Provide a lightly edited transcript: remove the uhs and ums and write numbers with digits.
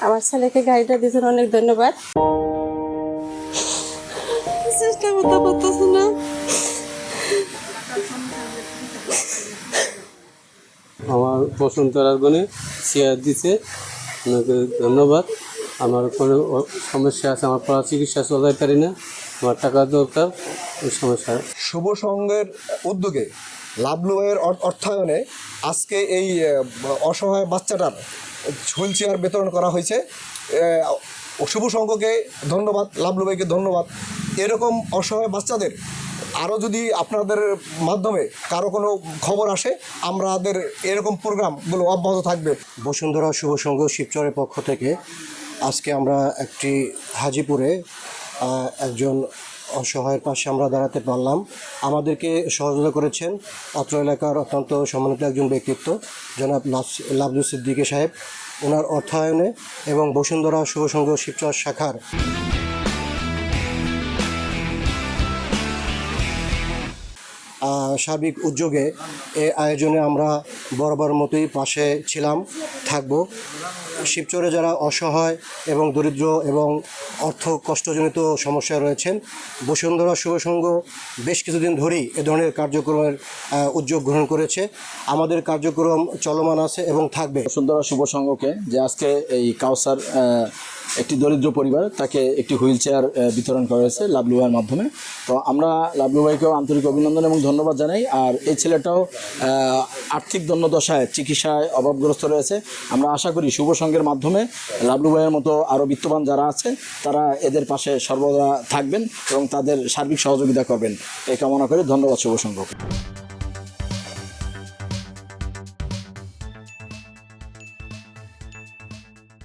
আমার ছেলেকে গাড়িটা দিয়েছেন, অনেক ধন্যবাদ। চেষ্টা করতে পারতেছে না। আমার বসুন্ধরার গুণে শেয়ার দিছে, ওনাকে ধন্যবাদ। আমার কোনো সমস্যা আছে, আমার পড়া চিকিৎসা চলাতে পারি না, আমার টাকা দরকার, ওই সমস্যা। শুভ সংঘের উদ্যোগে লাভলু ভাইয়ের অর্থায়নে আজকে এই অসহায় বাচ্চাটার হুইল চেয়ার বিতরণ করা হয়েছে। শুভ সংঘকে ধন্যবাদ, লাভলু ভাইকে ধন্যবাদ। এরকম অসহায় বাচ্চাদের আরও যদি আপনাদের মাধ্যমে কারো কোনো খবর আসে, আমাদের এরকম প্রোগ্রামগুলো অব্যাহত থাকবে। বসুন্ধরা শুভ সংঘ শিবচরের পক্ষ থেকে আজকে আমরা একটি হাজিপুরে একজন অসহায়ের পাশে আমরা দাঁড়াতে পারলাম। আমাদেরকে সহযোগিতা করেছেন অত্র এলাকার অত্যন্ত সম্মানিত একজন ব্যক্তিত্ব জনাব লাভলু সিদ্দিকী সাহেব, ওনার অর্থায়নে এবং বসুন্ধরা শুভ সংঘ শিবচর শাখার সার্বিক উদ্যোগে এই আয়োজনে আমরা বরাবর মতোই পাশে ছিলাম, থাকব। শিবচরে যারা অসহায় এবং দরিদ্র এবং অর্থ কষ্টজনিত সমস্যায় রয়েছেন, বসুন্ধরা শুভ সংঘ বেশ কিছুদিন ধরেই এ ধরনের কার্যক্রমের উদ্যোগ গ্রহণ করেছে। আমাদের কার্যক্রম চলমান আছে এবং থাকবে। বসুন্ধরা শুভ সংঘকে যে আজকে এই কাউসার একটি দরিদ্র পরিবার, তাকে একটি হুইল চেয়ার বিতরণ করা হয়েছে লাভলু ভাইয়ের মাধ্যমে। তো আমরা লাভলু ভাইকেও আন্তরিক অভিনন্দন এবং ধন্যবাদ জানাই। আর এই ছেলেটাও আর্থিক দণ্ডদশায় চিকিৎসায় অভাবগ্রস্ত রয়েছে। আমরা আশা করি শুভ সংঘের মাধ্যমে লাভলু ভাইয়ের মতো আরও বিত্তবান যারা আছে তারা এদের পাশে সর্বদা থাকবেন এবং তাদের সার্বিক সহযোগিতা করবেন, এই কামনা করে ধন্যবাদ শুভ সংঘকে।